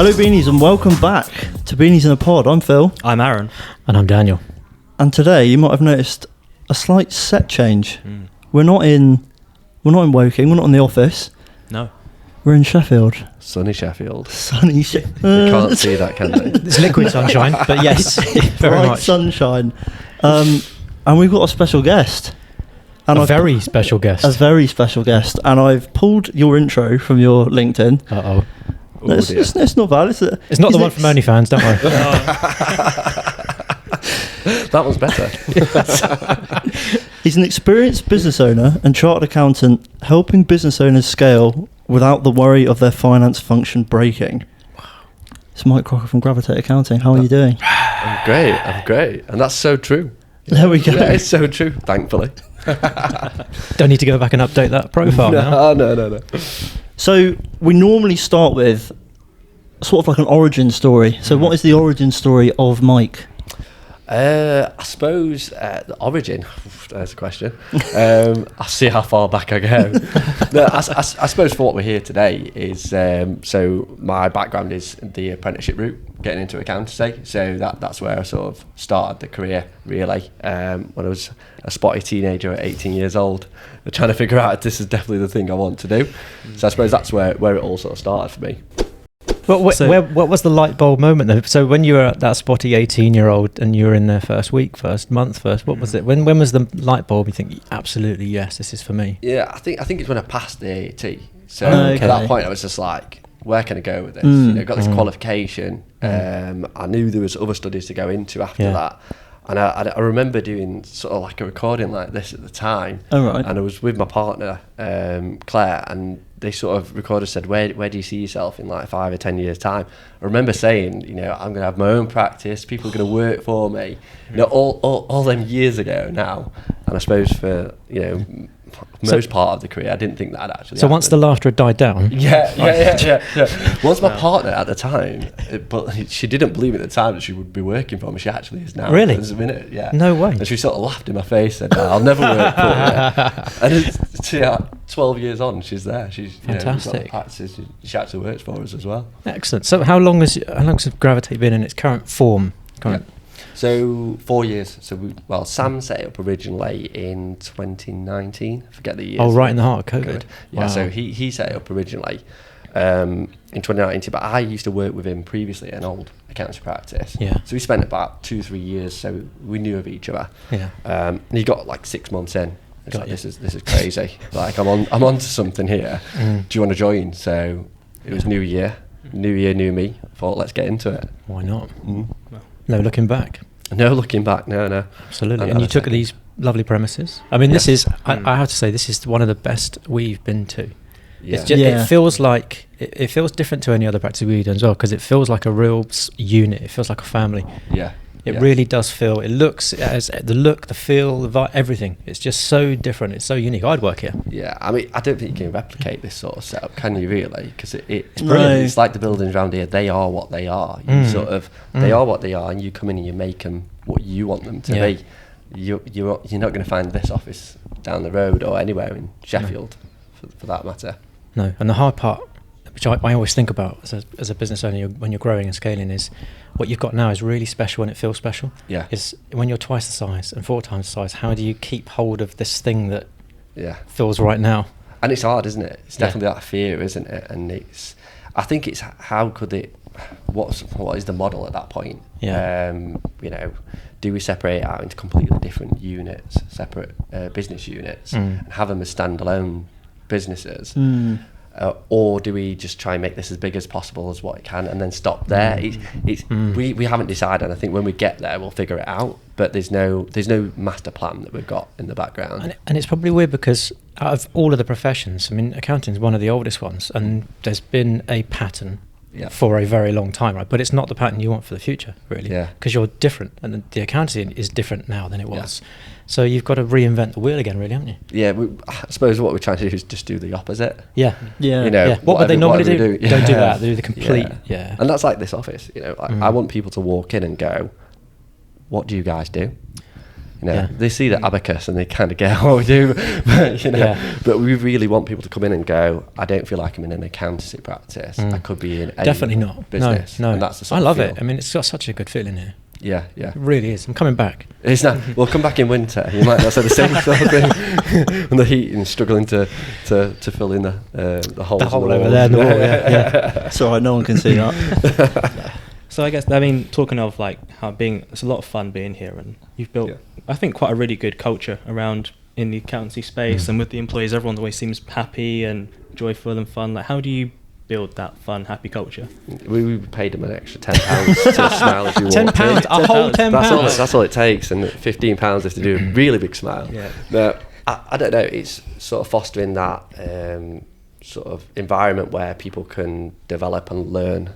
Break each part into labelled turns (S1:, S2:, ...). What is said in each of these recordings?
S1: Hello Beanies and welcome back to Beanies in a Pod. I'm Phil.
S2: I'm Aaron.
S3: And I'm Daniel.
S1: And today you might have noticed a slight set change. We're not in Woking, we're not in the office.
S2: No.
S1: We're in Sheffield.
S4: Sunny Sheffield.
S1: Sunny Sheffield.
S4: You can't see that, can they?
S3: It's liquid sunshine, but yes, very
S1: Bright
S3: much.
S1: sunshine. And we've got a special guest. And
S3: A very special guest.
S1: A very special guest. And I've pulled your intro from your LinkedIn.
S3: Uh-oh.
S1: No, it's not bad.
S3: It's not the one from OnlyFans, don't worry.
S4: That one's better.
S1: He's an experienced business owner and chartered accountant, helping business owners scale without the worry of their finance function breaking. Wow. It's Mike Crocker from Gravitate Accounting. How are you doing?
S4: I'm great. And that's so true.
S1: There we go.
S4: Yeah, it's so true, thankfully.
S3: Don't need to go back and update that profile now.
S4: No.
S1: So we normally start with sort of like an origin story. So what is the origin story of Mike?
S4: I suppose the origin, there's a question. I'll see how far back I go. No, I suppose for what we're here today is, so my background is the apprenticeship route, getting into accountancy. So that's where I sort of started the career, really, when I was a spotty teenager at 18 years old, trying to figure out if this is definitely the thing I want to do. So I suppose that's where it all sort of started for me.
S3: But what was the light bulb moment though? So when you were that spotty 18-year-old and you were in there first month, what was it? When was the light bulb you think, absolutely, yes, this is for me?
S4: Yeah, I think it's when I passed the AAT. So
S1: Okay.
S4: at that point I was just like, where can I go with this? You know, got this qualification. I knew there was other studies to go into after that. And I remember doing sort of like a recording like this at the time.
S1: Oh, right.
S4: And I was with my partner, Claire, and they sort of recorded, said, where do you see yourself in like 5 or 10 years time? I remember saying, you know, I'm going to have my own practice, people are going to work for me, you know, all them years ago now. And I suppose for, you know, most part of the career, I didn't think that had actually
S3: So
S4: happened.
S3: once the laughter had died down?
S4: Yeah. Once my partner at the time, but she didn't believe at the time that she would be working for me. She actually is now.
S3: Really?
S4: There's a minute, yeah.
S3: No way.
S4: And she sort of laughed in my face and said, "No, I'll never work for you." And it's 12 years on, she's there. She's
S3: Fantastic.
S4: She actually works for us as well.
S3: Excellent. So how long has Gravitate been in its current form?
S4: So 4 years. So Sam set it up originally in 2019. I forget the year.
S3: Oh, right in the heart of COVID.
S4: Yeah.
S3: Wow.
S4: So he set it up originally in 2019, but I used to work with him previously at an old accountancy practice.
S3: Yeah.
S4: So we spent about 2-3 years, so we knew of each other.
S3: Yeah.
S4: And he got like 6 months in. It's like, this is crazy. Like I'm on to something here. Do you want to join? So it was New Year, new me. I thought, let's get into it.
S3: Why not? No looking back.
S4: No looking back. No.
S3: Absolutely. And you took these lovely premises. I mean, this is, I have to say, this is one of the best we've been to.
S4: Yeah.
S3: It's just, it feels like, it feels different to any other practice we've done as well, because it feels like a real unit. It feels like a family.
S4: Yeah.
S3: It really does feel, it looks, as the look, the feel, the vibe, everything. It's just so different. It's so unique. I'd work here.
S4: Yeah, I mean, I don't think you can replicate this sort of setup, can you really? Because it's brilliant.
S1: No.
S4: It's like the buildings around here, they are what they are. You sort of, they are what they are, and you come in and you make them what you want them to be. You're not going to find this office down the road or anywhere in Sheffield, for that matter.
S3: No, and the hard part, which I always think about as a business owner when you're growing and scaling, is what you've got now is really special and it feels special.
S4: Yeah.
S3: Is when you're twice the size and 4 times the size, how do you keep hold of this thing that feels right now?
S4: And it's hard, isn't it? It's definitely that fear, isn't it? And I think it's how could it, what is the model at that point?
S3: Yeah.
S4: You know, do we separate it out into completely different units, separate business units, and have them as standalone businesses? Or do we just try and make this as big as possible as what it can and then stop there? We haven't decided, and I think when we get there we'll figure it out, but there's no master plan that we've got in the background.
S3: And it's probably weird because out of all of the professions, I mean, accounting is one of the oldest ones, and there's been a pattern for a very long time, right? But it's not the pattern you want for the future, really, because you're different, and the accounting is different now than it was. So you've got to reinvent the wheel again, really, haven't you? Yeah,
S4: I suppose what we're trying to do is just do the opposite.
S3: Yeah.
S4: You know,
S3: What would they normally do?
S4: Yeah.
S3: Don't do that. They do the complete. Yeah.
S4: And that's like this office. You know, I want people to walk in and go, "What do you guys do?" they see the abacus and they kind of get what we do, but, but we really want people to come in and go, I don't feel like I'm in an accountancy practice. I could be in a
S3: definitely not
S4: business.
S3: No.
S4: And that's the
S3: I love it. I mean, it's got such a good feeling here.
S4: Yeah.
S3: It really is. I'm coming back.
S4: It's not. We'll come back in winter. You might not say the same sort of thing. And the heat and struggling to fill in the holes.
S3: The hole over there in the wall. Yeah.
S1: It's alright. No one can see that.
S2: So I guess, talking of like how it's a lot of fun being here, and you've built, I think, quite a really good culture around in the accountancy space, and with the employees, everyone always seems happy and joyful and fun. Like, how do you build that fun, happy culture?
S4: We paid them an extra £10 to smile if you want.
S3: £10, a whole £10.
S4: That's all it takes, and £15 if to do a really big smile. No, I don't know. It's sort of fostering that sort of environment where people can develop and learn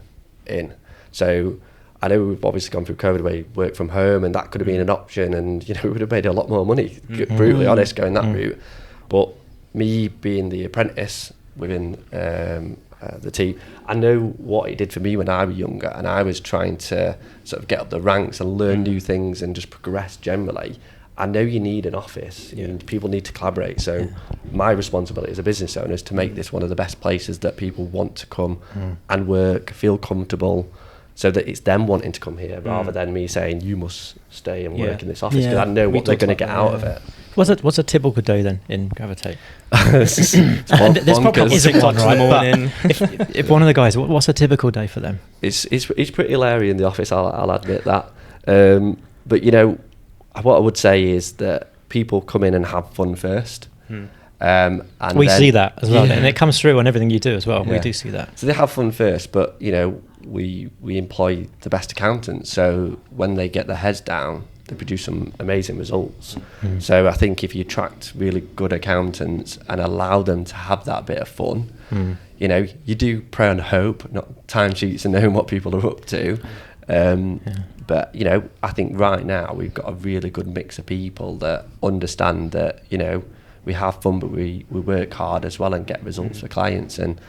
S4: in. So I know we've obviously gone through COVID where you work from home, and that could have been an option, and we would have made a lot more money, brutally honest, going that route. But me being the apprentice within the team, I know what it did for me when I was younger, and I was trying to sort of get up the ranks and learn new things and just progress generally. I know you need an office, people need to collaborate. So my responsibility as a business owner is to make this one of the best places that people want to come and work, feel comfortable, so that it's them wanting to come here rather than me saying you must stay and work in this office, because I know what they're going to get out of it.
S3: What's a typical day then in Gravitate?
S4: There's
S3: probably isn't one, right? But if one of the guys, what's a typical day for them?
S4: It's pretty leery in the office, I'll admit that. But what I would say is that people come in and have fun first. And
S3: we see that as well, and it comes through on everything you do as well. We do see that.
S4: So they have fun first, but we employ the best accountants. So when they get their heads down, they produce some amazing results. So I think if you attract really good accountants and allow them to have that bit of fun, you do pray on hope, not timesheets and knowing what people are up to. But I think right now we've got a really good mix of people that understand that we have fun, but we work hard as well and get results for clients. And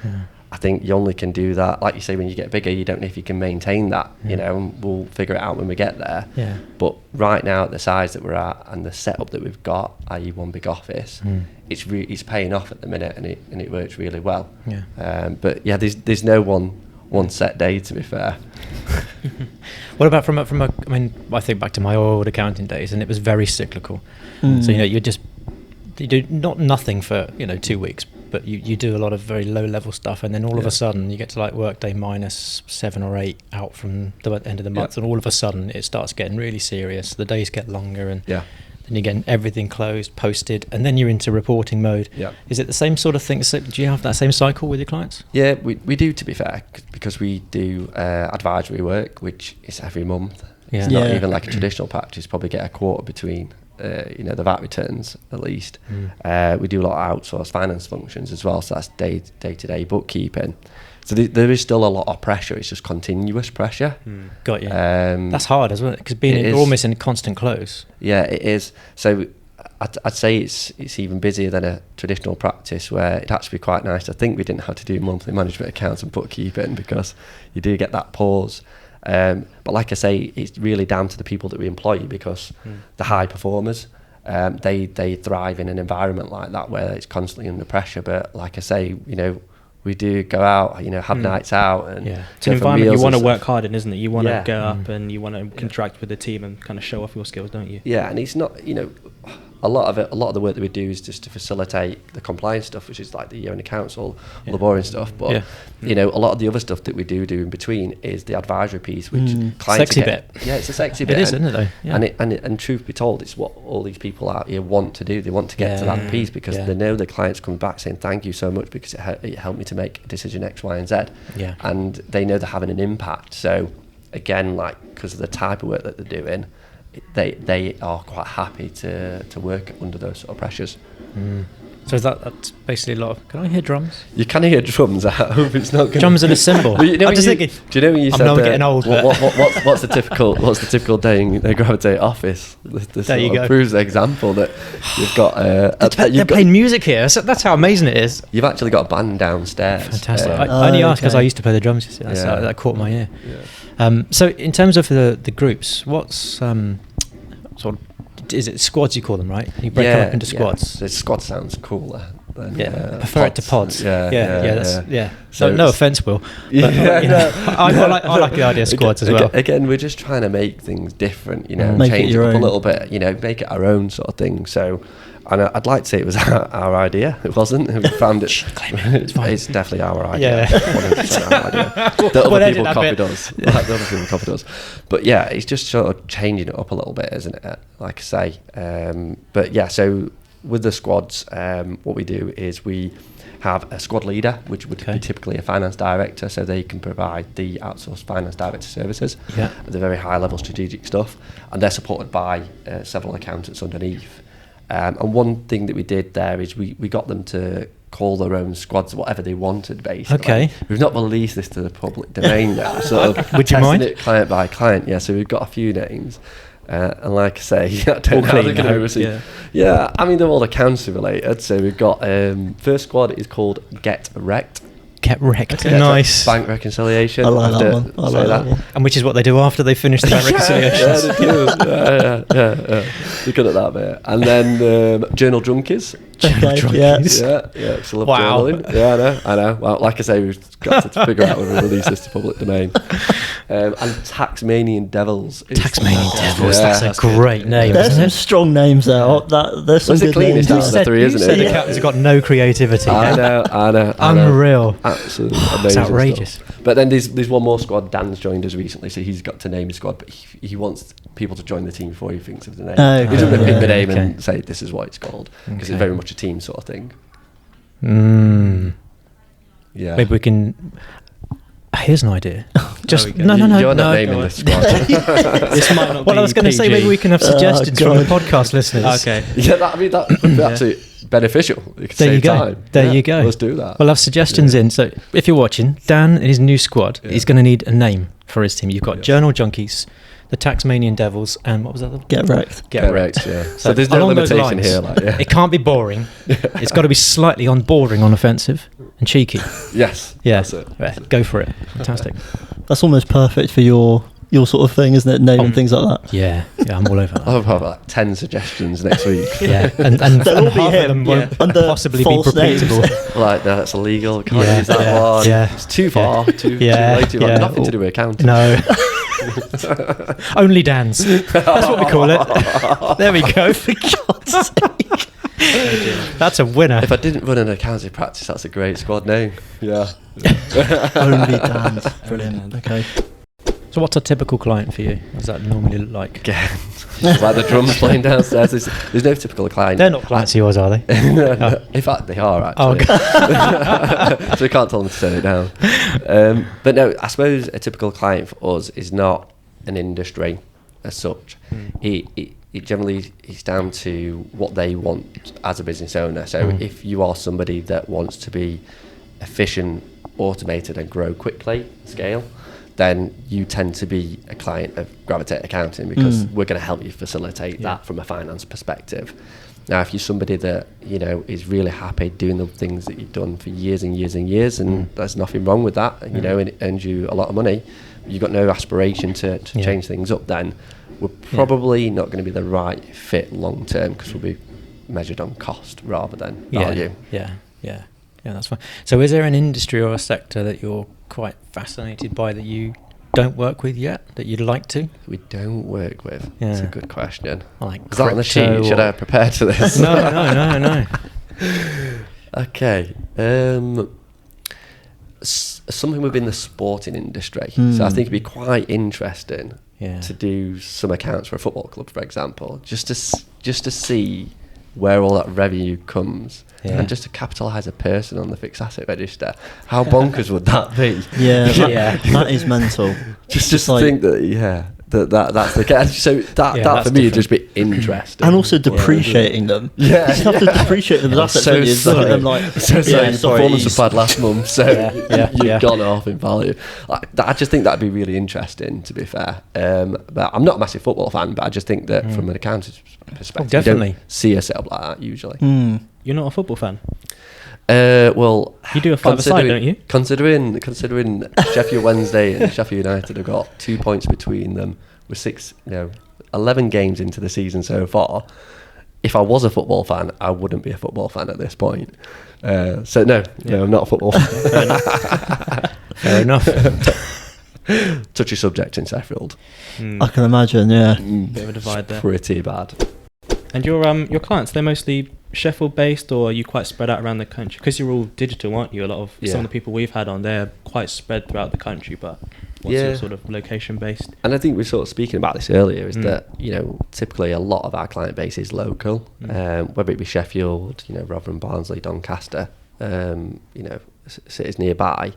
S4: I think you only can do that, like you say, when you get bigger. You don't know if you can maintain that, and we'll figure it out when we get there. But right now, at the size that we're at and the setup that we've got, i.e. one big office, it's paying off at the minute, and it works really well. But there's no one set day, to be fair.
S3: What about from a I mean, I think back to my old accounting days, and it was very cyclical. So you do nothing for 2 weeks, but you do a lot of very low level stuff, and then all of a sudden you get to like workday minus 7 or 8 out from the end of the month, and all of a sudden it starts getting really serious. The days get longer, and then you're getting everything closed, posted, and then you're into reporting mode. Is it the same sort of thing? So do you have that same cycle with your clients? Yeah,
S4: we do, to be fair, because we do advisory work, which is every month. It's not even like a traditional practice. Probably get a quarter between the VAT returns at least. We do a lot of outsourced finance functions as well, so that's day-to-day bookkeeping. So there is still a lot of pressure. It's just continuous pressure.
S3: Got you. That's hard as well, because you're almost in constant close.
S4: Yeah, it is. So I'd say it's even busier than a traditional practice, where it'd actually be quite nice to think we didn't have to do monthly management accounts and bookkeeping, because you do get that pause. But like I say, it's really down to the people that we employ, because the high performers, they thrive in an environment like that where it's constantly under pressure. But like I say, we do go out, have nights out, and
S2: it's an environment you want to work hard in, isn't it? You want to go up and you want to contract with the team and kind of show off your skills, don't you?
S4: Yeah, and it's not, a lot of the work that we do is just to facilitate the compliance stuff, which is like the year-end accounts, all the boring stuff. But a lot of the other stuff that we do in between is the advisory piece, which clients
S3: sexy bit.
S4: Yeah, it's a sexy bit.
S3: It is, isn't it? Though? Yeah.
S4: And truth be told, it's what all these people out here want to do. They want to get to that piece, because they know the clients come back saying thank you so much, because it helped me to make a decision X, Y, and Z. And they know they're having an impact. So again, because of the type of work that they're doing, they are quite happy to work under those sort of pressures.
S3: So that's basically a lot of... Can I hear drums?
S4: You can hear drums. I hope it's not going.
S3: Drums and a cymbal.
S4: I'm just thinking. Do you know when you said?
S3: I'm getting old.
S4: What's the typical day in the Gravitate office? This
S3: there you go.
S4: Proves the example that you've got.
S3: They're playing music here. So that's how amazing it is.
S4: You've actually got a band downstairs.
S3: Fantastic. I only asked because I used to play the drums. You see, that caught my ear. So in terms of the groups, what's sort of is it squads you call them, right? You break them up into squads.
S4: So squad sounds cooler. Than,
S3: I prefer it to pods.
S4: Yeah.
S3: So no offense, Will. But, I like the idea of squads as well.
S4: Again, we're just trying to make things different,
S1: make
S4: change
S1: it
S4: it up
S1: own.
S4: a little bit, make it our own sort of thing. So, and I'd like to say it was our idea. It wasn't. We found it. It's definitely our idea. 100% our idea. The other people copied us. The other people copied us. But yeah, it's just sort of changing it up a little bit, isn't it? Like I say. But yeah, so with the squads, what we do is we have a squad leader, which would be typically a finance director, so they can provide the outsourced finance director services, the very high level strategic stuff, and they're supported by several accountants underneath. And one thing that we did there is we got them to call their own squads whatever they wanted, basically.
S3: Okay.
S4: We've not released this to the public domain now, sort of
S3: Would you mind?
S4: testing it client by client. Yeah, so we've got a few names. And like I say, I don't know how they're going to receive. Yeah, I mean, they're all accountancy related. So we've got first squad is called Get Wrecked.
S3: Get wrecked. Nice.
S4: Bank reconciliation.
S1: I like that one. I like that one.
S3: And which is what they do after they finish the bank reconciliations.
S4: Yeah. They're good at that bit. And then journal junkies.
S1: Yeah.
S4: Yeah. So love journaling. Yeah, I know. Well, like I say, we've got to figure out when we release this to public domain. And Taxmanian Devils.
S3: Taxmanian Devils. That's a great name.
S1: There's
S3: isn't
S1: some
S3: it?
S1: strong names there. There's some good names.
S4: Out of the three, isn't
S3: said
S4: it?
S3: the captain's got no creativity.
S4: I know.
S3: Unreal.
S4: Absolutely amazing.
S3: It's outrageous.
S4: Stuff. But then there's one more squad. Dan's joined us recently, so he's got to name his squad, but he wants people to join the team before he thinks of the name. He doesn't pick the name and say this is what it's called, because it's very much a team sort of thing. Yeah.
S3: Maybe we can. Here's an idea. Just
S4: You're not naming the squad.
S2: This might not be
S3: I was going to say maybe we can have suggestions from the podcast listeners.
S2: Okay.
S4: Yeah, that would be absolutely beneficial. You could save time.
S3: There you go.
S4: Let's do that.
S3: We'll have suggestions in. So if you're watching, Dan and his new squad, he's going to need a name for his team. You've got Journal Junkies, the Taxmanian Devils, and what was that?
S1: Get Wrecked.
S4: Get Wrecked, yeah. So there's no limitation here.
S3: It can't be boring. It's got to be slightly bordering on offensive and cheeky.
S4: Yes.
S3: Yeah.
S4: That's it.
S3: Right, go for it. Fantastic.
S1: That's almost perfect for your sort of thing, isn't it? Naming things like that.
S3: Yeah, I'm all over that.
S4: I'll have like 10 suggestions next week.
S3: Yeah, and
S1: They'll all be
S3: half
S1: him,
S3: of them won't
S1: under
S3: possibly be
S1: false
S3: repeatable.
S4: Like, no, that's illegal. Can't use that one.
S3: Yeah.
S4: It's too far. Too way too long. Nothing to do with accounting.
S3: No. Only Dan's. That's what we call it. There we go. For God's sake. That's a winner.
S4: If I didn't run an accounting practice, that's a great squad name. Yeah.
S1: Only Dan's. Brilliant. Okay.
S3: So what's a typical client for you? What does that normally look like?
S4: Again, like the drums playing downstairs. There's no typical client.
S3: They're not clients of yours, are they?
S4: No. In fact, they are actually. So we can't tell them to turn it down. But no, I suppose a typical client for us is not an industry as such. It generally is down to what they want as a business owner. So if you are somebody that wants to be efficient, automated, and grow quickly, scale, then you tend to be a client of Gravitate Accounting, because we're going to help you facilitate that from a finance perspective. Now, if you're somebody that, is really happy doing the things that you've done for years and years and years, and there's nothing wrong with that, and it earns you a lot of money, you've got no aspiration to change things up, then we're probably not going to be the right fit long term, because we'll be measured on cost rather than value.
S3: Yeah, that's fine. So is there an industry or a sector that you're quite fascinated by that you don't work with yet, that you'd like to?
S4: We don't work with?
S3: Yeah.
S4: That's a good question.
S3: Like
S4: is that on the sheet? Should I prepare for this?
S3: No.
S4: Okay. Something within the sporting industry. So I think it'd be quite interesting to do some accounts for a football club, for example, just to see where all that revenue comes, and just to capitalise a person on the fixed asset register. How bonkers would that be?
S1: That is mental.
S4: Just like, think that, that's the case. So that for me would just be interesting.
S1: And also depreciating them. Yeah. You have to depreciate them as assets.
S4: So
S1: look at them like,
S4: performance was bad last month, so you've gone off in value. I just think that'd be really interesting, to be fair. But I'm not a massive football fan, but I just think that from an accountant's perspective,
S3: definitely
S4: you don't see yourself like that usually.
S2: You're not a football fan?
S4: Well,
S2: you do a 5-a-side, don't you?
S4: Considering Sheffield Wednesday and Sheffield United have got 2 points between them with 11 11 games into the season so far. If I was a football fan, I wouldn't be a football fan at this point. So no, I'm not a football fan.
S3: Fair enough.
S4: Touchy subject in Sheffield.
S1: I can imagine, yeah.
S2: Bit of a divide there.
S4: Pretty bad.
S2: And your clients, they're mostly Sheffield based, or are you quite spread out around the country? Because you're all digital, aren't you? A lot of some of the people we've had on, they're quite spread throughout the country, but what's your sort of location based?
S4: And I think we were sort of speaking about this earlier, is that, typically a lot of our client base is local, whether it be Sheffield, Rotherham, Barnsley, Doncaster, cities nearby.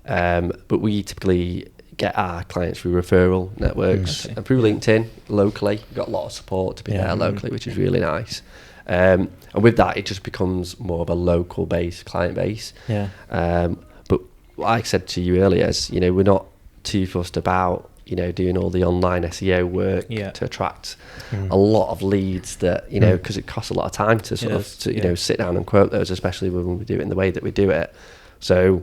S4: But we typically get our clients through referral networks and through LinkedIn locally. We've got a lot of support to be there locally, which is really nice. And with that, it just becomes more of a local based client base.
S3: Yeah.
S4: But like I said to you earlier, is, we're not too fussed about, doing all the online SEO work to attract a lot of leads that, because it costs a lot of time to sit down and quote those, especially when we do it in the way that we do it. So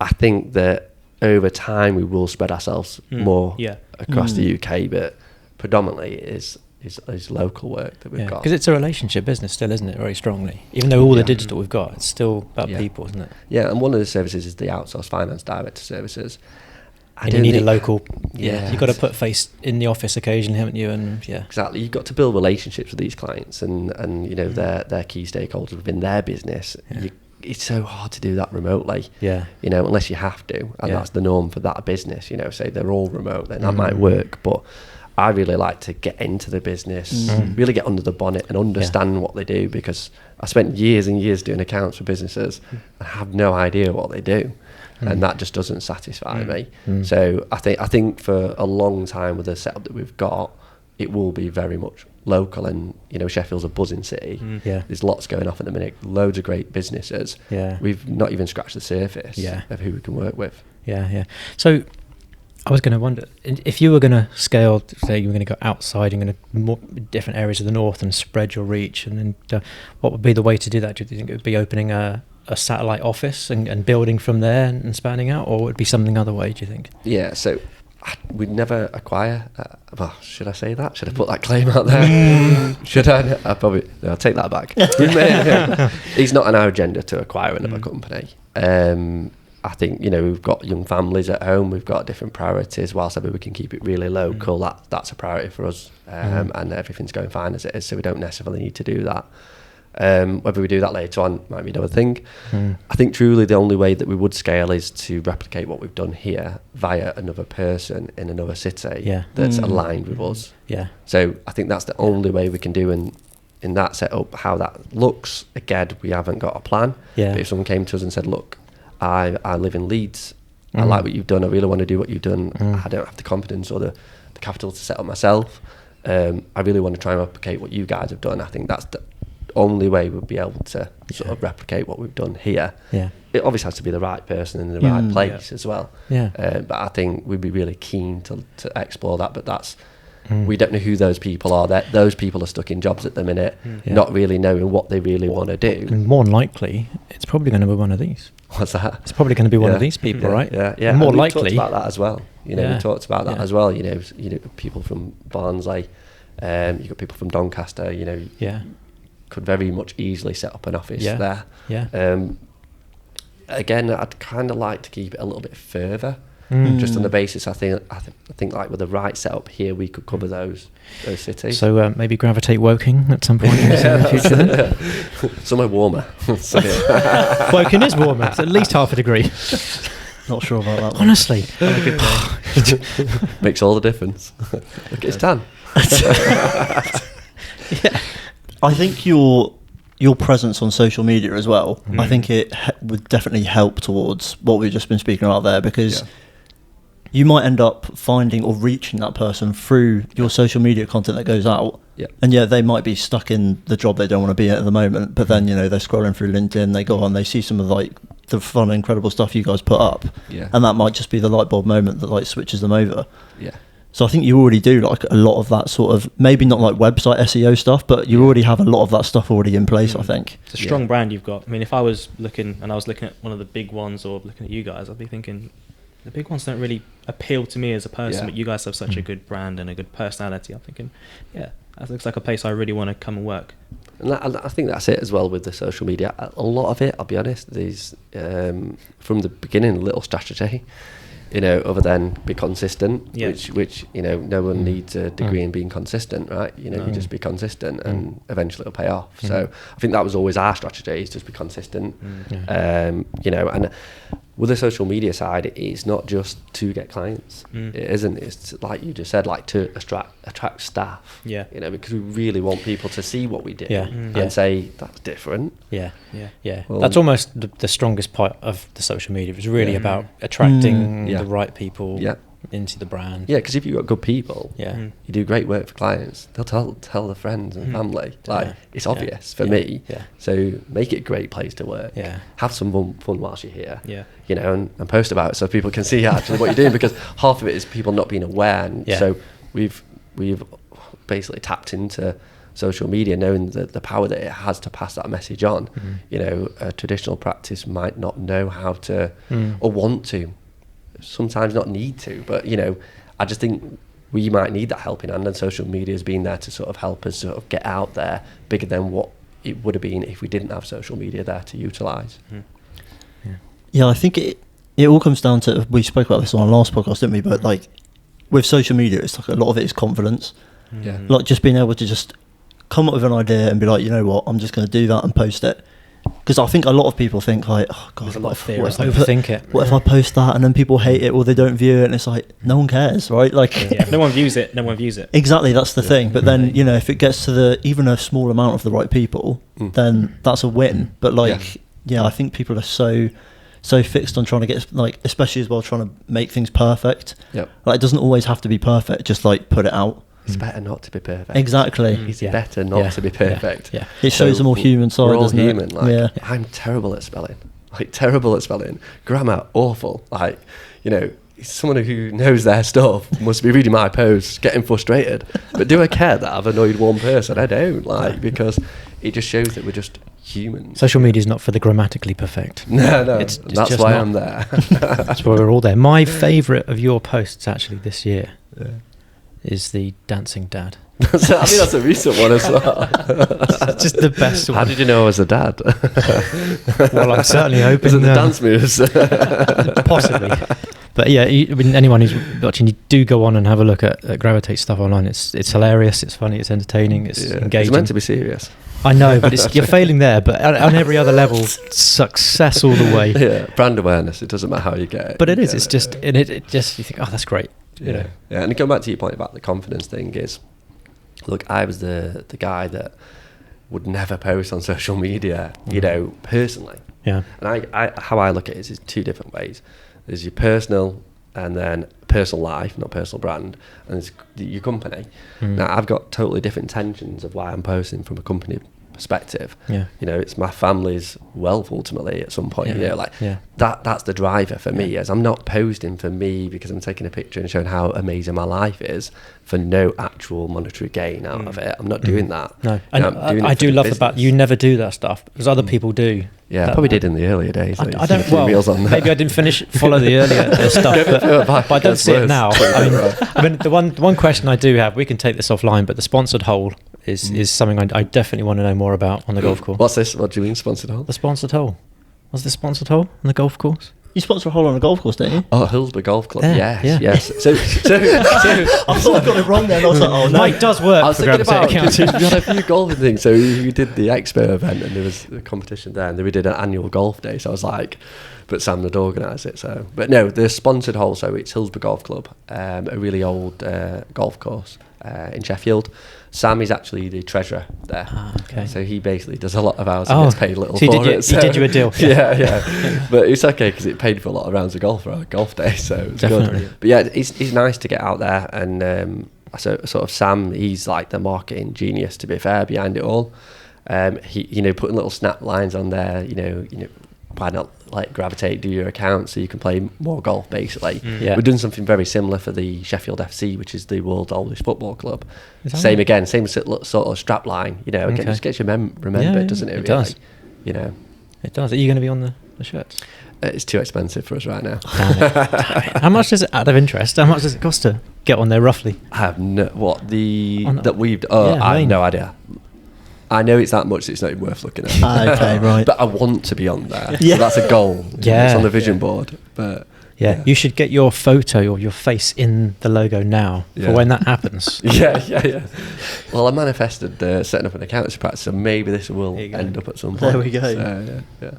S4: I think that over time we will spread ourselves more across the UK, but predominantly it is local work that we've got.
S3: Because it's a relationship business still, isn't it, very strongly? Even though all the digital we've got, it's still about people, isn't it?
S4: Yeah, and one of the services is the outsourced finance director services.
S3: And you need a local... Yeah, you've got to put face in the office occasionally, haven't you? And
S4: exactly. You've got to build relationships with these clients and their key stakeholders within their business. It's so hard to do that remotely, unless you have to, and that's the norm for that business. Say they're all remote, then that might work. But I really like to get into the business, really get under the bonnet and understand what they do, because I spent years and years doing accounts for businesses and have no idea what they do, and that just doesn't satisfy me. So I think for a long time with the setup that we've got, it will be very much local, and Sheffield's a buzzing city. There's lots going off at the minute, loads of great businesses. We've not even scratched the surface of who we can work with.
S3: So I was going to wonder, if you were going to scale, say you were going to go outside and going to more different areas of the north and spread your reach, and then what would be the way to do that? Do you think it would be opening a satellite office and building from there and spanning out, or would it be something other way, do you think?
S4: So we'd never acquire. Should I say that? Should I put that claim out there? Should I? I'll take that back. It's not on our agenda to acquire another company. I think we've got young families at home. We've got different priorities. Whilst we can keep it really local, that's a priority for us, and everything's going fine as it is. So we don't necessarily need to do that. Whether we do that later on might be another thing. I think truly the only way that we would scale is to replicate what we've done here via another person in another city that's aligned with us. So I think that's the only way we can do in that setup. How that looks, again, we haven't got a plan. But if someone came to us and said, look, I live in Leeds, I like what you've done, I really want to do what you've done, I don't have the confidence or the capital to set up myself, I really want to try and replicate what you guys have done. I think that's the only way we'll be able to sort of replicate what we've done here. It obviously has to be the right person in the right place as well. But I think we'd be really keen to explore that. But that's we don't know who those people are. Those people are stuck in jobs at the minute, not really knowing what they really want to do.
S3: And more than likely, it's probably going to be one of these.
S4: What's that?
S3: It's probably going to be one of these people, right?
S4: Yeah.
S3: More
S4: and
S3: likely.
S4: We talked about that as well. We talked about that as well. People from Barnsley, you've got people from Doncaster. Could very much easily set up an office there. Again, I'd kind of like to keep it a little bit further, just on the basis I think like with the right setup here, we could cover those cities.
S3: So maybe Gravitate Woking at some point in the future then?
S4: Somewhere warmer.
S3: Woking is warmer. It's at least half a degree.
S1: Not sure about that one.
S3: Honestly.
S4: Makes all the difference. Look, it's tan.
S1: I think your presence on social media as well, I think it would definitely help towards what we've just been speaking about there, because you might end up finding or reaching that person through your social media content that goes out. And they might be stuck in the job they don't want to be at the moment, but then they're scrolling through LinkedIn, they go on, they see some of the fun, incredible stuff you guys put up, and that might just be the light bulb moment that switches them over. So I think you already do a lot of that sort of, maybe not like website SEO stuff, but you already have a lot of that stuff already in place, I think.
S2: It's a strong brand you've got. I mean, if I was looking at one of the big ones or looking at you guys, I'd be thinking the big ones don't really appeal to me as a person, but you guys have such a good brand and a good personality. I'm thinking, that looks like a place I really want to come and work.
S4: And I think that's it as well with the social media. A lot of it, I'll be honest, is from the beginning a little strategy, other than be consistent, which no one needs a degree in being consistent, right? You just be consistent and eventually it'll pay off. So I think that was always our strategy, is just be consistent. And with the social media side, it's not just to get clients. It isn't. It's like you just said, like to attract staff. Because we really want people to see what we do and say that's different.
S3: Well, that's almost the strongest part of the social media. It's really about attracting the right people into the brand.
S4: Yeah, because if you've got good people, you do great work for clients. They'll tell their friends and family. It's obvious for me. So make it a great place to work. Have some fun whilst you're here. And post about it so people can see actually what you're doing, because half of it is people not being aware. And so we've basically tapped into social media, knowing the power that it has to pass that message on. A traditional practice might not know how to or want to. Sometimes not need to, but I just think we might need that helping hand, and social media has been there to sort of help us sort of get out there bigger than what it would have been if we didn't have social media there to utilise.
S1: I think it all comes down to, we spoke about this on our last podcast, didn't we? But like with social media, it's like a lot of it is confidence. Like just being able to just come up with an idea and be like, you know what, I'm just going to do that and post it. Because I think a lot of people think like, oh god, what if I post that and then people hate it or they don't view it, and it's like, no one cares, right? Like
S2: no one views it.
S1: Exactly, that's the thing. But then if it gets to even a small amount of the right people, then that's a win. But like I think people are so fixed on trying to get, like, especially as well, trying to make things perfect. Like it doesn't always have to be perfect, just like put it out.
S4: It's better not to be perfect.
S1: Exactly.
S4: It's better not to be perfect.
S1: It shows a more human side, doesn't it?
S4: We're all human. I'm terrible at spelling. Grammar, awful. Like, someone who knows their stuff must be reading my posts, getting frustrated. But do I care that I've annoyed one person? I don't, because it just shows that we're just humans.
S3: Social media is not for the grammatically perfect.
S4: No. That's why I'm there.
S3: That's why we're all there. My favourite of your posts actually this year is the dancing dad.
S4: I think that's a recent one as well.
S3: It's just the best one.
S4: How did you know I was a dad?
S3: Well, I'm certainly hoping.
S4: Was it the dance moves?
S3: Possibly. But anyone who's watching, you do go on and have a look at Gravitate stuff online. It's hilarious, it's funny, it's entertaining, it's engaging.
S4: It's meant to be serious.
S3: I know, but you're failing there. But on every other level, success all the way.
S4: Yeah, brand awareness. It doesn't matter how you get it.
S3: But it is. It's just, and it just, you think, oh, that's great.
S4: Yeah, and going back to your point about the confidence thing is, look, I was the guy that would never post on social media, personally.
S3: Yeah.
S4: And how I look at it is two different ways. There's your personal and then personal life, not personal brand, and there's your company. Now, I've got totally different intentions of why I'm posting from a company perspective. It's my family's wealth ultimately at some point. That's the driver for me, as I'm not posting for me because I'm taking a picture and showing how amazing my life is for no actual monetary gain out of it. I'm not doing that.
S3: No, I do love the fact you never do that stuff, because other people do.
S4: Yeah, I probably did in the earlier days.
S3: I don't. Well, maybe I didn't follow the earlier stuff, but I don't see it now. I mean, the one question I do have, we can take this offline, but the sponsored hole is something I definitely want to know more about on the golf course.
S4: What's this? What do you mean, sponsored hole?
S3: The sponsored hole. Was the sponsored hole on the golf course?
S1: You sponsor a hole on a golf course, don't you?
S4: Oh, Hillsborough Golf Club. Yes. So
S1: I thought I got it wrong then. I was like, oh no.
S3: Mike does work.
S4: I was
S3: for
S4: thinking about,
S3: we
S4: had a few golfing things. So we did the expo event and there was a competition there, and then we did an annual golf day. So I was like, but Sam would organise it. So, but no, the sponsored hole. So it's Hillsborough Golf Club, a really old golf course in Sheffield. Sam is actually the treasurer there.
S3: Okay.
S4: So he basically does a lot of hours and gets paid little
S3: so
S4: for it.
S3: So he did you a deal.
S4: Yeah. But it's okay because it paid for a lot of rounds of golf for our golf day. So it's
S3: definitely
S4: good. But yeah, it's nice to get out there. And so sort of Sam, he's like the marketing genius, to be fair, behind it all. He putting little snap lines on there, why not like Gravitate, do your account so you can play more golf, basically. We've done something very similar for the Sheffield FC, which is the world's oldest football club. Same sort of strap line, again, just gets you remembered, doesn't it?
S3: It does.
S4: It
S3: does. Are you going to be on the the shirts?
S4: It's too expensive for us right now.
S3: Damn it. How much does it, out of interest, how much does it cost to get on there roughly?
S4: I have no, that we've,
S3: Yeah,
S4: I have no idea. I know it's that much that it's not even worth looking at.
S1: Okay, right.
S4: But I want to be on there.
S1: Yeah.
S4: So that's a goal.
S3: Yeah.
S4: It's on the vision board. But
S3: Yeah, you should get your photo or your face in the logo now for when that happens.
S4: Yeah. Well, I manifested setting up an accountancy practice, so maybe this will end up at some point.
S1: There we go.
S4: So, yeah.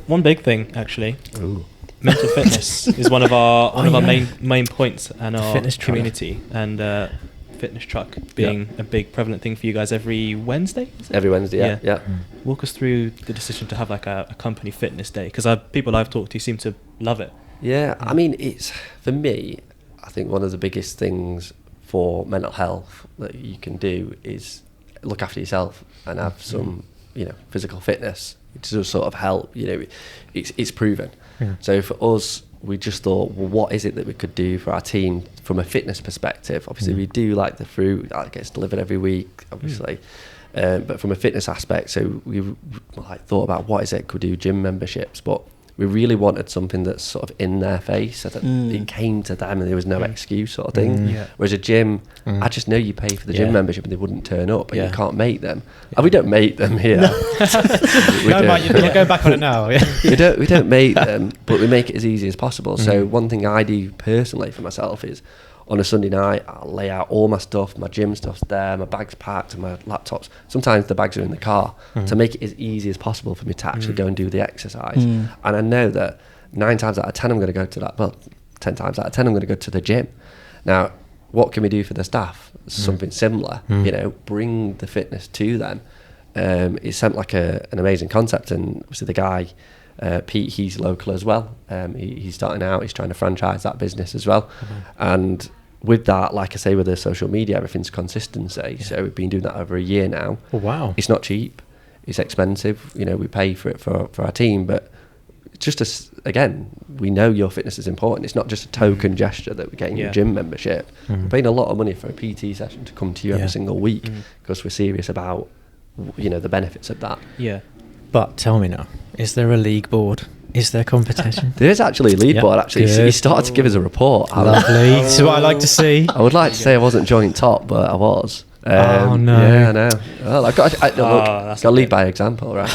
S2: One big thing, actually.
S4: Ooh.
S2: Mental fitness is one of our main points and our
S3: Fitness
S2: community, and fitness truck being a big prevalent thing for you guys every Wednesday. Is it?
S4: Every Wednesday, yeah.
S2: Walk us through the decision to have like a company fitness day, because people I've talked to seem to love it.
S4: Yeah, I mean, it's, for me, I think one of the biggest things for mental health that you can do is look after yourself and have some, physical fitness to sort of help. It's proven.
S3: Yeah.
S4: So for us, we just thought, well, what is it that we could do for our team from a fitness perspective? Obviously, we do like the fruit that gets delivered every week, obviously. But from a fitness aspect, so we thought about what is it, could do gym memberships, but we really wanted something that's sort of in their face, so that it came to them and there was no excuse sort of thing. Whereas a gym, I just know you pay for the gym membership and they wouldn't turn up, but you can't make them. And we don't make them here.
S3: You're going back on it now.
S4: we don't make them, but we make it as easy as possible. So one thing I do personally for myself is, on a Sunday night, I'll lay out all my stuff, my gym stuff's there, my bag's packed and my laptops. Sometimes the bags are in the car to make it as easy as possible for me to actually go and do the exercise. And I know that 9 times out of 10 I'm going to go to that, 10 times out of 10 I'm going to go to the gym. Now, what can we do for the staff? Something similar, bring the fitness to them. It sounded like an amazing concept, and obviously the guy, Pete, he's local as well. He's starting out, he's trying to franchise that business as well. And with that, like I say, with the social media, everything's consistency. So we've been doing that over a year now.
S3: Oh, wow.
S4: It's not cheap, it's expensive. We pay for it for our team, but just again, we know your fitness is important. It's not just a token gesture that we're getting your gym membership. We're paying a lot of money for a PT session to come to you every single week because we're serious about the benefits of that.
S2: Yeah.
S3: But tell me now, is there a league board? Is there competition?
S4: There is actually a lead board, actually. He started to give us a report.
S3: Lovely. This is what I like to see.
S4: I would like to say I wasn't joint top, but I was.
S3: Oh, no.
S4: Yeah, I know. Well, I've got to lead by example, right?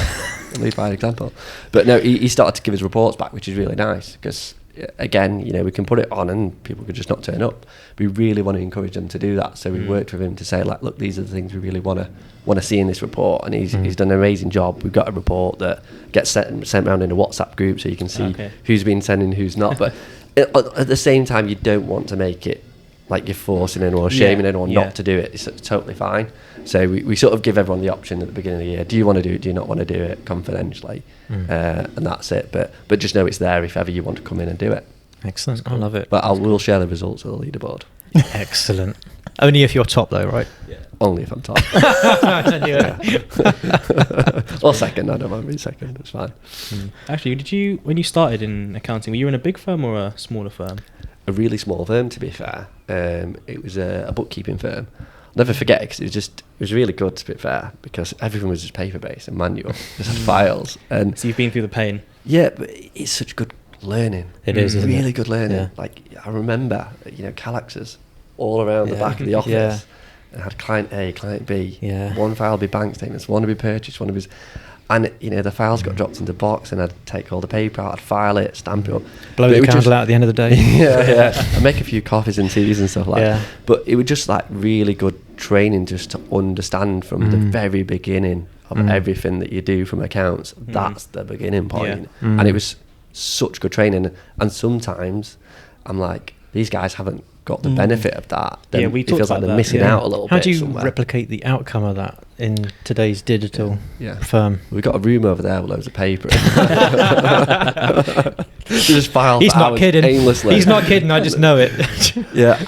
S4: Lead by example. But no, he started to give his reports back, which is really nice, because again, we can put it on and people could just not turn up. We really want to encourage them to do that. So we worked with him to say, like, look, these are the things we really want to see in this report, and he's done an amazing job. We've got a report that gets sent around in a WhatsApp group, so you can see who's been sending, who's not. But at the same time, you don't want to make it like you're forcing anyone or shaming anyone not to do it. It's totally fine. So we sort of give everyone the option at the beginning of the year. Do you want to do it? Do you not want to do it? Confidentially. And that's it. But just know it's there if ever you want to come in and do it.
S3: Excellent. I love it.
S4: But we'll share the results of the leaderboard.
S3: Excellent. Only if you're top though, right?
S4: Yeah. Only if I'm top. Or second. I don't mind being second. It's fine.
S2: Actually, when you started in accounting, were you in a big firm or a smaller firm?
S4: A really small firm, to be fair. It was a bookkeeping firm. I'll never forget it, because it was really good, to be fair, because everything was just paper based and manual, just had files. And
S2: so you've been through the pain.
S4: Yeah, but it's such good learning.
S3: It is, isn't
S4: really
S3: it?
S4: good learning.
S3: Yeah.
S4: Like, I remember, Calaxes all around the back of the office. And had client A, client B.
S3: Yeah.
S4: One file would be bank statements, one would be purchase, one would be... And, the files got dropped into the box, and I'd take all the paper out, I'd file it, stamp it up.
S3: Blow the candle out at the end of the day.
S4: Yeah. I'd make a few coffees and teas and stuff like that. But it was just like really good training just to understand from the very beginning of everything that you do from accounts. That's the beginning point. And it was such good training. And sometimes I'm like, these guys haven't got the benefit of that. Then
S2: we
S4: it feels like they're missing out a little bit.
S3: How do you
S4: somewhere.
S3: replicate the outcome of that in today's digital firm?
S4: We've got a room over there with loads of paper. Just file.
S3: He's not kidding.
S4: Aimlessly.
S3: He's not kidding. I just know it.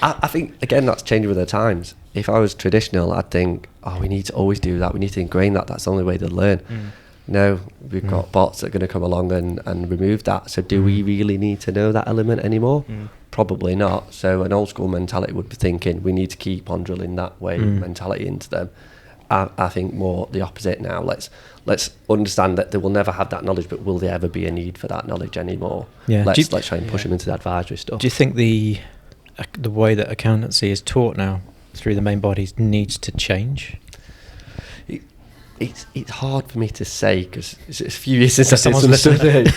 S4: I think again that's changing with the times. If I was traditional, I'd think, we need to always do that. We need to ingrain that. That's the only way to learn. No, we've got bots that are going to come along and remove that. So do we really need to know that element anymore? Probably not. So an old school mentality would be thinking we need to keep on drilling that way mentality into them. I think more the opposite now. Let's understand that they will never have that knowledge, but will there ever be a need for that knowledge anymore?
S3: Yeah.
S4: Let's try and push them into the advisory stuff.
S3: Do you think the way that accountancy is taught now through the main bodies needs to change?
S4: It's hard for me to say because it's a few years since
S3: someone's
S4: listening.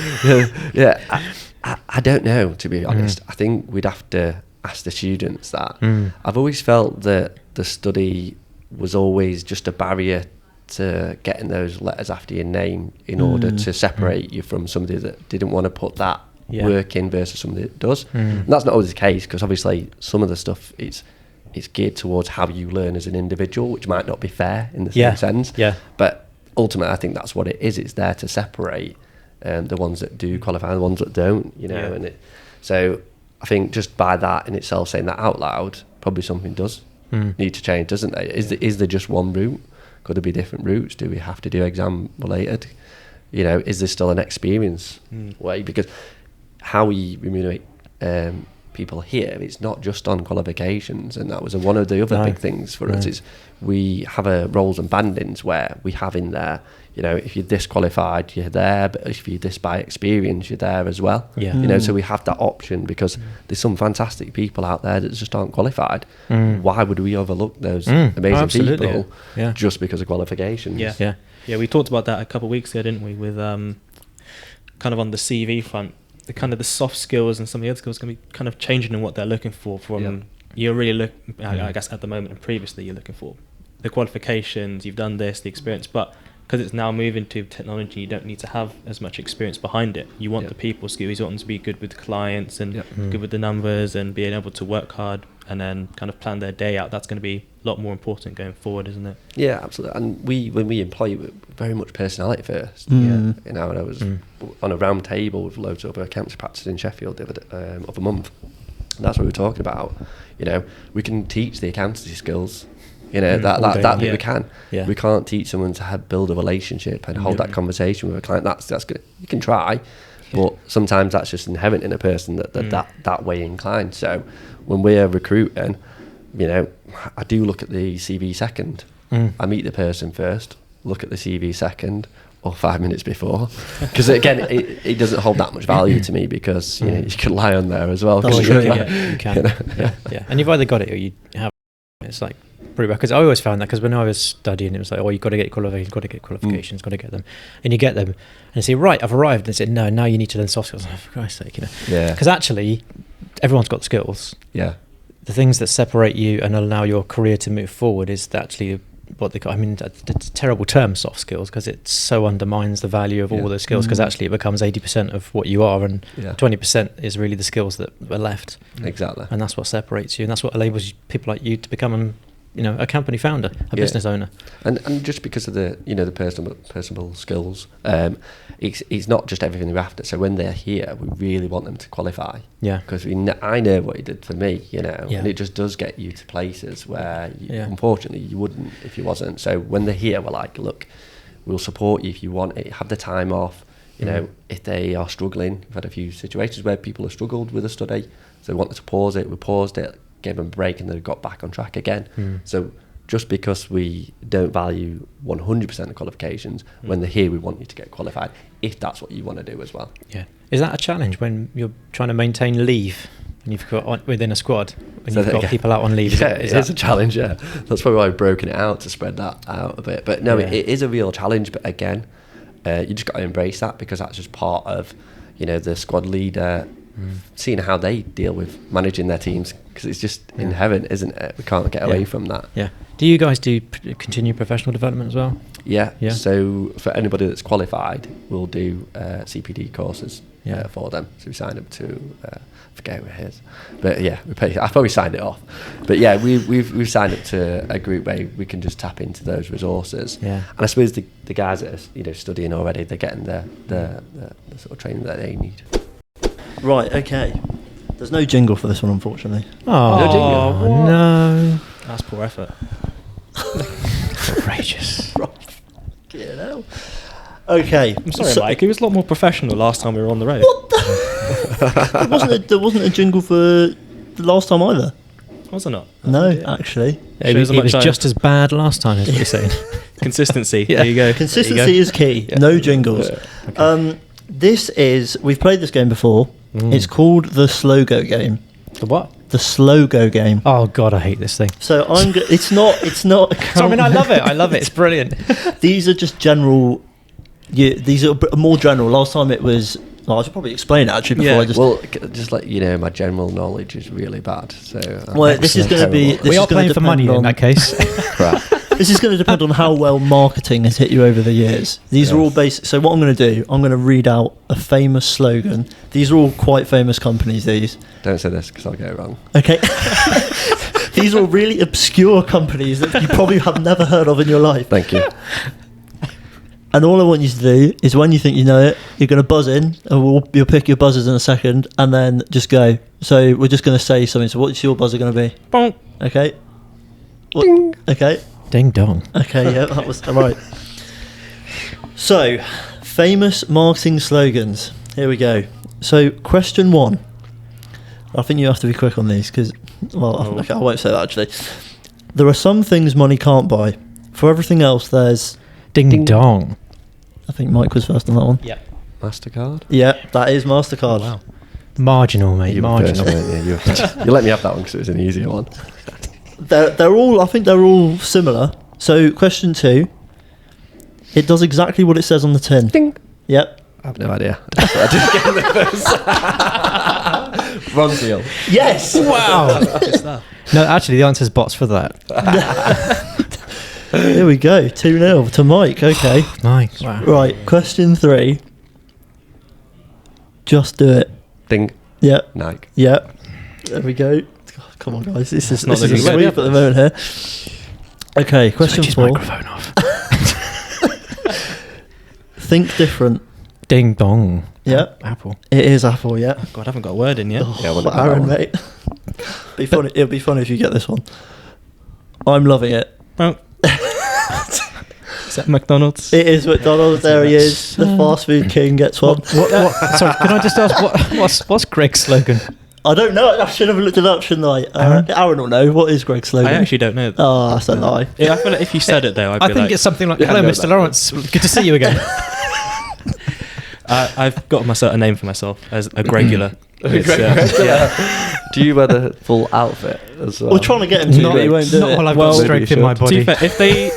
S4: I don't know, to be honest. I think we'd have to ask the students that. I've always felt that the study was always just a barrier to getting those letters after your name in order to separate you from somebody that didn't want to put that work in versus somebody that does. And that's not always the case, because obviously some of the stuff it's geared towards how you learn as an individual, which might not be fair in the same sense. But ultimately, I think that's what it is. It's there to separate the ones that do qualify and the ones that don't, you know. And so I think just by that in itself, saying that out loud, probably something does need to change, doesn't there? Is there just one route? Could there be different routes? Do we have to do exam related? You know, is there still an experience way? Because how we remunerate people here, it's not just on qualifications, and that was one of the other big things for us. Is we have a roles and bandings where we have in there, you know, if you're disqualified, you're there, but if you're this by experience, you're there as well. You know, so we have that option because there's some fantastic people out there that just aren't qualified. Why would we overlook those amazing people just because of qualifications?
S2: We talked about that a couple of weeks ago, didn't we, with kind of on the CV front, the kind of the soft skills and some of the other skills can be kind of changing in what they're looking for from you're really I guess at the moment and previously you're looking for the qualifications, you've done this, the experience, but because it's now moving to technology, you don't need to have as much experience behind it. You want the people skills, you want them to be good with clients and good with the numbers and being able to work hard and then kind of plan their day out. That's going to be a lot more important going forward, isn't it? Yeah, absolutely. And when we employ, we're very much personality first. You know, and I was on a round table with loads of other accountancy practices in Sheffield the other month. And that's what we were talking about. You know, we can teach the accountancy skills. You know, that bit we can. We can't teach someone to build a relationship and hold that conversation with a client. That's good. You can try, but sometimes that's just inherent in a person that way inclined. So when we're recruiting, you know, I do look at the CV second. I meet the person first, look at the CV second, or 5 minutes before, because again, it doesn't hold that much value to me because you know you can lie on there as well.
S3: You can. You know? And you've either got it or you have. It's like pretty well, because I always found that, because when I was studying, it was like, oh, you've got to get qualifications, got to get them, and you get them, and you say, right, I've arrived, and they say, no, now you need to learn soft skills. Oh, for Christ's sake, you know, because actually, everyone's got skills. The things that separate you and allow your career to move forward is actually what they call, I mean, it's a terrible term, soft skills, because it so undermines the value of all the skills, because actually it becomes 80% of what you are, and 20% is really the skills that are left.
S4: Exactly.
S3: And that's what separates you, and that's what enables people like you to become a company founder, a business owner. And
S4: just because of the, you know, the personal skills, it's not just everything they're after. So when they're here, we really want them to qualify. Because I know what it did for me, you know, and it just does get you to places where, unfortunately, you wouldn't if you wasn't. So when they're here, we're like, look, we'll support you if you want it. Have the time off. You know, if they are struggling, we've had a few situations where people have struggled with a study, so they wanted to pause it. We paused it, gave them a break, and they got back on track again. So just because we don't value 100% of qualifications, when they're here, we want you to get qualified, if that's what you want to do as well.
S3: Is that a challenge when you're trying to maintain leave and you've got within a squad, when you've got people out on leave?
S4: It's a challenge. That's probably why I've broken it out, to spread that out a bit. But no, it is a real challenge. But again, you just got to embrace that, because that's just part of, you know, the squad leader, seeing how they deal with managing their teams, because it's just inherent, isn't it? We can't get away from that.
S3: Do you guys do continue professional development as well?
S4: So for anybody that's qualified, we'll do CPD courses for them. So we sign up to I forget who it is, but we pay. I've probably signed it off, but we've signed up to a group where we can just tap into those resources. And I suppose the guys that are, you know, studying already, they're getting the sort of training that they need.
S1: Right, okay. There's no jingle for this one, unfortunately.
S3: Oh,
S4: no jingle.
S3: No.
S2: That's poor effort.
S3: Outrageous.
S1: Get out. Okay.
S2: I'm sorry, Mike. It was a lot more professional last time we were on the road.
S1: What the? There wasn't a jingle for the last time either.
S2: Was it not?
S1: No, actually.
S3: It was just as bad last time, is what you're saying.
S2: Consistency.
S3: Yeah.
S2: There you go.
S1: Consistency is key. Yeah. No jingles. Okay. We've played this game before. It's called the Slogo game.
S3: The what?
S1: The Slogo game.
S3: Oh God, I hate this thing.
S1: So it's not.
S3: So, I mean, I love it. It's brilliant.
S1: These are just general. Yeah, these are more general. Last time it was. Well, I should probably explain it actually before I just.
S4: Well, just let you know, my general knowledge is really bad. So.
S1: This is going to be.
S3: We are playing for money in that case.
S4: Crap.
S1: This is going to depend on how well marketing has hit you over the years. These are all basic. So what I'm going to do, I'm going to read out a famous slogan. These are all quite famous companies, these.
S4: Don't say this because I'll get it wrong.
S1: Okay. These are all really obscure companies that you probably have never heard of in your life.
S4: Thank you.
S1: And all I want you to do is when you think you know it, you're going to buzz in, and you'll pick your buzzers in a second, and then just go. So we're just going to say something. So what's your buzzer going to be?
S2: Bonk.
S1: Okay.
S4: Ding.
S1: Okay.
S3: Ding dong.
S1: Okay, yeah, that was right. So, famous marketing slogans. Here we go. So, question 1. I think you have to be quick on these because, okay, I won't say that actually. There are some things money can't buy. For everything else, there's...
S3: Ding dong.
S1: I think Mike was first on that one.
S2: Yeah.
S4: MasterCard?
S1: Yeah, that is MasterCard.
S3: Oh, wow. Marginal, mate. Marginal.
S4: You let me have that one because it was an easier one.
S1: They're all. I think they're all similar. So, question 2. It does exactly what it says on the tin.
S4: Ding.
S1: Yep.
S4: I have no idea. I didn't get the first. Ronseal.
S1: Yes.
S3: Wow. No, actually, the answer's bots for that.
S1: Here we go. 2-0 to Mike. Okay.
S3: Mike. Wow.
S1: Right. Question 3. Just do it.
S4: Ding.
S1: Yep.
S4: Nike.
S1: Yep. There we go. Come on, guys. This is a
S2: looking
S1: sweep
S2: good.
S1: at the moment here. Okay, question
S3: Switch his
S1: 4.
S3: microphone off.
S1: Think different.
S3: Ding dong.
S1: Yep.
S3: Apple.
S1: It is Apple, yeah.
S2: God, I haven't got a word in yet.
S1: Oh,
S4: Yeah, I wouldn't have
S1: Aaron,
S4: that
S1: mate. Be funny. It'll be funny if you get this one. I'm loving it.
S2: Bonk. Is that McDonald's?
S1: It is McDonald's. There he is. The fast food king gets one.
S3: What? Sorry, can I just ask what's Greg's slogan?
S1: I don't know. I should have looked it up, shouldn't I? Aaron will know. What is Greg's slogan?
S2: I actually don't know.
S1: Oh, that's a lie.
S2: Yeah, I feel like if you said it though, I'd be
S3: I think
S2: like,
S3: it's something like,
S4: Yeah,
S3: hello,
S4: I know
S3: Mr.
S4: that.
S3: Lawrence. Good to see you again.
S2: I've got myself a name for myself as a Gregular. Yeah.
S4: Do you wear the full outfit as well?
S1: We're trying to get him to,
S3: Not-
S1: but he won't do
S3: Not
S1: it.
S3: while I've
S2: Well,
S3: got strength in my
S4: maybe
S2: To be
S3: body.
S2: fair,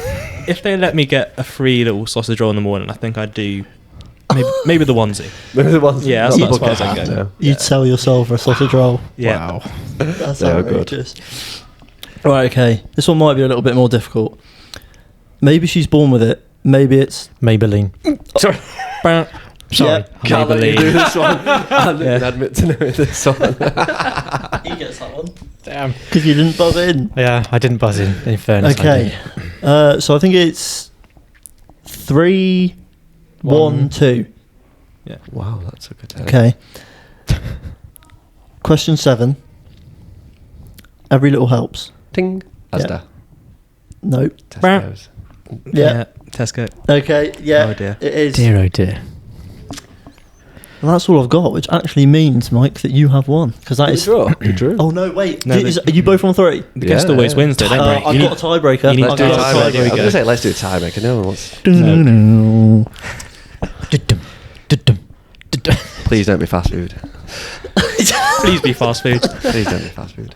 S2: if they let me get a free little sausage roll in the morning, I think I'd do maybe the onesie.
S4: Maybe the ones.
S2: Yeah,
S4: not
S2: that's
S4: the
S2: as far as I
S4: bucket
S2: go.
S4: hat, no.
S1: You'd sell your soul for a sausage roll.
S2: Yeah.
S3: Wow.
S1: That's
S4: They are good.
S1: outrageous. Right, okay. This one might be a little bit more difficult. Maybe she's born with it. Maybe it's...
S3: Maybelline.
S2: Sorry.
S3: Sorry.
S4: Can't let you do
S2: Maybelline.
S4: this one. I didn't
S2: Yeah.
S4: admit to knowing this one.
S1: He gets that one.
S3: Damn.
S1: Because you didn't buzz in.
S3: Yeah, I didn't buzz in fairness. I
S1: Okay.
S3: didn't.
S1: So I think it's 3, 1, 2.
S4: Wow, that's a good time.
S1: Okay. Question 7. Every little helps.
S4: Ting. Asda.
S1: No.
S4: Tesco's.
S1: Yeah.
S2: Tesco.
S1: Okay. Yeah.
S2: Oh, dear.
S1: It is.
S3: Dear, oh dear.
S1: Well, that's all I've got, which actually means, Mike, that you have won. Because that is.
S4: You drew.
S1: Oh no! Wait.
S2: No,
S1: Are you both on 3?
S2: The guest
S4: Yeah,
S2: always
S4: yeah.
S2: wins, though, don't they?
S1: I've got a tiebreaker.
S2: you need
S1: I've
S2: to
S4: Let's do a
S1: got a
S2: tiebreaker.
S4: tiebreaker. I was
S2: go.
S4: going to say, let's do a tiebreaker. No one wants.
S3: Du-dum, du-dum, du-dum.
S4: Please don't be fast food.
S2: Please be fast food.
S4: Please don't be fast food.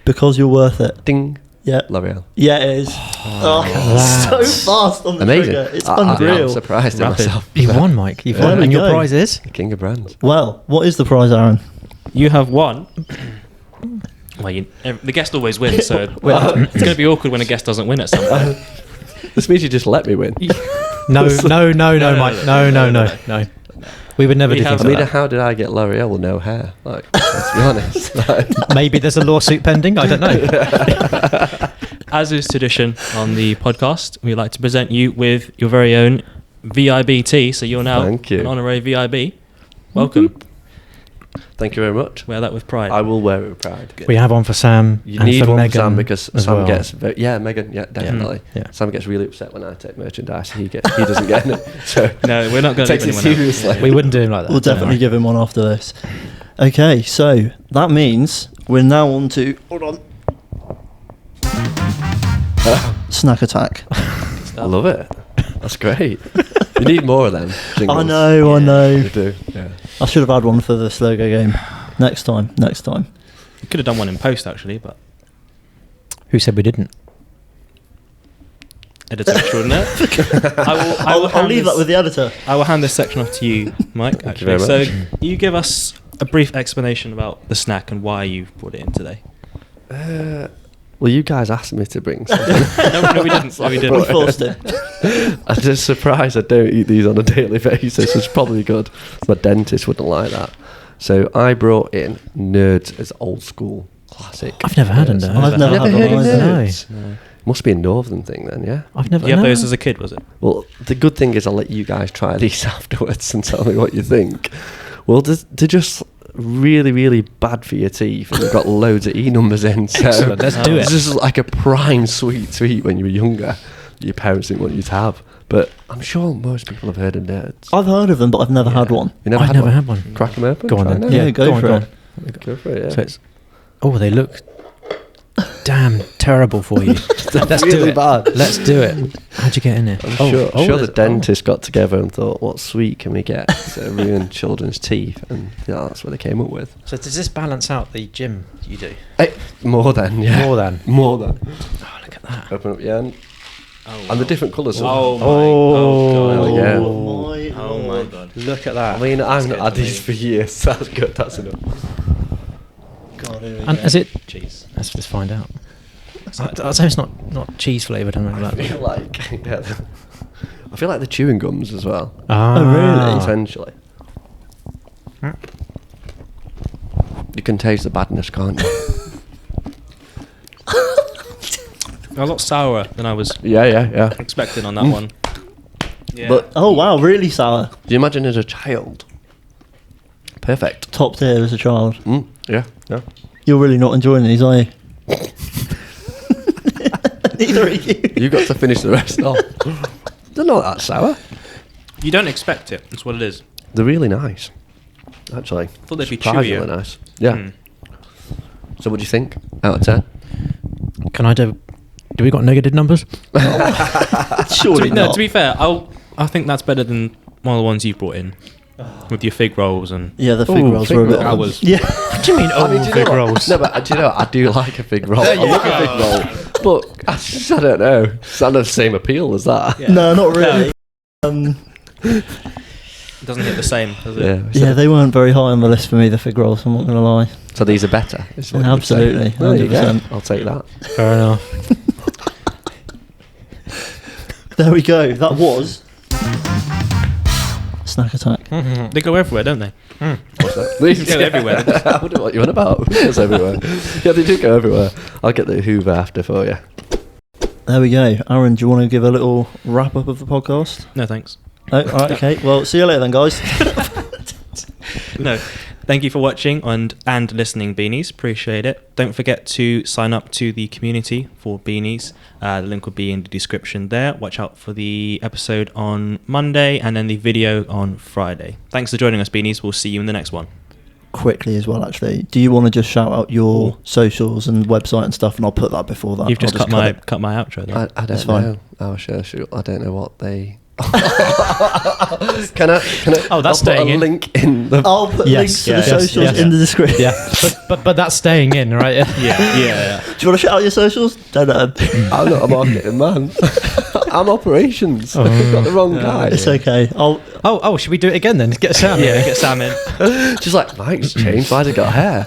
S1: Because you're worth it.
S4: Ding.
S1: Yeah.
S4: L'Oreal.
S1: Yeah, it is.
S3: lads.
S1: So fast on the
S4: Amazing.
S1: trigger. It's
S4: I'm
S1: unreal.
S4: surprised at
S2: Rapid.
S4: myself.
S3: You won, Mike. You've
S4: There
S3: won.
S1: we
S3: And your
S1: go.
S3: prize is?
S4: King of brands.
S1: Well, what is the prize, Aaron?
S2: You have won. Well, the guest always wins, so it's going to be awkward when a guest doesn't win at some point.
S4: This means you just let me win.
S3: No, Mike. No. We would never
S2: We
S3: do
S2: have-
S3: things
S4: I mean,
S3: like that.
S4: how did I get L'Oreal with no hair? Like, let's be honest. Like,
S3: Maybe there's a lawsuit pending. I don't know.
S2: As is tradition on the podcast, we like to present you with your very own VIBT. So you're now
S4: Thank you.
S2: an honorary VIB. Welcome.
S4: thank you very much.
S2: Wear that with pride.
S4: I will wear it with pride.
S3: We have one for Sam.
S4: You
S3: and
S4: need
S3: for
S4: one
S3: Megan
S4: for Sam because
S3: as
S4: Sam
S3: well.
S4: gets Megan, definitely.
S3: Yeah.
S4: Sam gets really upset when I take merchandise. He doesn't get it. So
S2: No, we're not going to
S4: takes
S2: leave
S4: it
S2: anyone out.
S4: seriously.
S3: We wouldn't do him like that.
S1: We'll definitely give him one after this. Okay, so that means we're now on to... Hold on. Snack attack.
S4: I love it. That's great. You need more of them. Jingles.
S1: I know.
S4: You do. Yeah.
S1: I should have had one for the Slogo game. Next time.
S2: You could have done one in post actually, but
S3: Who said we didn't?
S2: editor extraordinaire.
S1: I'll leave that with the editor.
S2: I will hand this section off to you, Mike.
S4: Thank you
S2: Actually,
S4: very
S2: so you give us a brief explanation about the snack and why you brought it in today.
S4: Well, you guys asked me to bring something.
S2: no, we didn't. No, we
S1: We
S2: didn't.
S1: forced it.
S4: I'm just surprised I don't eat these on a daily basis. It's probably good. My dentist wouldn't like that. So I brought in Nerdz as old school classic.
S3: I've never had a Nerdz.
S1: I've never had
S4: heard
S1: one
S4: of
S1: either.
S4: Nerds.
S2: No.
S4: Must be a northern thing then, yeah?
S3: I've never.
S2: You had
S3: no.
S2: those as a kid, was it?
S4: Well, the good thing is I'll let you guys try these afterwards and tell me what you think. Well, they're just really, really bad for your teeth, and they've got loads of E numbers in. So
S3: Excellent, let's do it.
S4: This is like a prime sweet to eat when you were younger. Your parents didn't want you to have. But I'm sure most people have heard of Nerdz.
S1: I've heard of them, but I've never had one.
S4: You never
S3: I've
S4: had
S3: never
S4: one?
S3: had one.
S4: Crack them open.
S3: Go on
S4: try
S3: then.
S4: now.
S1: Yeah, go for it.
S4: Go for it, yeah.
S3: So it's. Oh, they look damn terrible for you. Let's do
S4: really
S3: it.
S4: bad.
S3: Let's do it. How'd you get in here?
S4: I'm sure the
S3: there's-
S4: dentist got together and thought, what sweet can we get to ruin children's teeth? And that's what they came up with.
S3: So does this balance out the gym you do?
S4: More than, yeah.
S3: More than.
S4: More than.
S3: Oh, look at that.
S4: Open up your hand.
S2: Oh,
S4: And the different colours.
S2: Oh my!
S3: Oh,
S4: yeah.
S2: Oh my god!
S3: Look at
S4: I
S3: that.
S4: mean, I've not had
S2: good for
S4: these for years. That's good. That's enough.
S1: God, here we
S3: And
S1: go.
S3: is it?
S2: Jeez.
S3: Let's just find out. I'd say it's not cheese flavoured. I don't know
S4: I
S3: that.
S4: feel like, I feel like the chewing gums as well.
S3: Ah,
S1: really?
S4: Potentially. You can taste the badness, can't you?
S2: A lot sourer than I was
S4: Yeah.
S2: expecting on that one. Yeah.
S4: But
S1: Oh wow, really sour.
S4: do you imagine as a child? Perfect.
S1: Top tier as a child.
S4: Yeah.
S1: You're really not enjoying these, are you? Neither are you.
S4: You got to finish the rest off. They're not that sour.
S2: you don't expect it. That's what it is.
S4: They're really nice. Actually.
S2: Thought they'd be
S4: Surprisingly
S2: chewier.
S4: nice. Yeah.
S2: Mm.
S4: So what do you think? Out of 10?
S3: Can I do? Do we got negative numbers?
S1: Surely
S2: No,
S1: not.
S2: to be fair, I think that's better than one of the ones you brought in with your fig rolls and.
S1: Yeah, the fig
S3: Ooh,
S1: rolls
S3: fig
S1: were a bit.
S2: rolls. I was-
S1: Yeah.
S3: What do you mean? Oh,
S4: do you know
S3: fig
S4: what?
S3: rolls.
S4: No, but do you know what? I do like a fig roll. I love a fig roll. But I don't know. It's not the same appeal as that.
S2: Yeah.
S1: No, not really.
S2: It doesn't hit the same, does it?
S1: Yeah, they weren't very high on the list for me, the fig rolls, I'm not going to lie.
S4: So these are better. is what you would say.
S1: Absolutely,
S4: There you go.
S1: 100%.
S4: I'll take that.
S3: Fair enough.
S1: There we go. That was Snack Attack.
S2: They go everywhere, don't they?
S4: What's that? These
S2: go everywhere.
S4: I wonder what you're on about. Who goes everywhere? Yeah, they do go everywhere. I'll get the Hoover after for you.
S1: There we go. Aaron, do you want to give a little wrap up of the podcast?
S2: No, thanks.
S1: Oh, all right, okay. Well, see you later then, guys.
S2: No. Thank you for watching and listening, Beanies. Appreciate it. Don't forget to sign up to the community for Beanies. The link will be in the description there. Watch out for the episode on Monday and then the video on Friday. Thanks for joining us, Beanies. We'll see you in the next one.
S1: Quickly as well, actually. Do you want to just shout out your socials and website and stuff, and I'll put that before that?
S2: You've just
S1: I'll
S2: cut my outro there.
S4: I
S1: That's
S4: don't
S1: fine.
S4: know. Our social. I don't know what they. Can I?
S3: Oh, that's
S4: I'll put
S3: staying
S4: a
S3: in.
S4: link in the.
S1: I'll put
S3: Yes,
S1: links to
S3: yes,
S1: the
S3: yes,
S1: socials
S3: yes.
S1: in the description.
S3: Yeah, but that's staying in, right?
S2: Yeah.
S1: Do you want to shout out your socials? Don't know.
S4: I'm not a marketing man. I'm operations.
S3: Oh.
S4: I've got the wrong guy.
S1: It's okay.
S3: Oh, should we do it again then? Get Sam.
S2: Yeah, get Sam in.
S4: She's like, Mike's changed. Why's he got hair?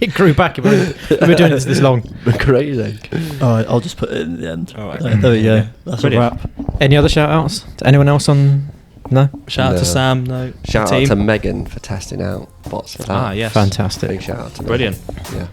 S3: It grew back. We were doing this long.
S4: Crazy.
S1: All right, I'll just put it in the end.
S2: All right.
S1: There we go. That's
S2: Brilliant.
S1: a wrap.
S3: Any other shout outs to anyone else on? No?
S2: Shout out
S4: No.
S2: to Sam. No.
S4: Shout
S2: the
S4: out
S2: team.
S4: to Megan for testing out bots for that.
S2: Ah, yes.
S3: Fantastic.
S4: Big shout out to Megan.
S2: Brilliant.
S4: Yeah.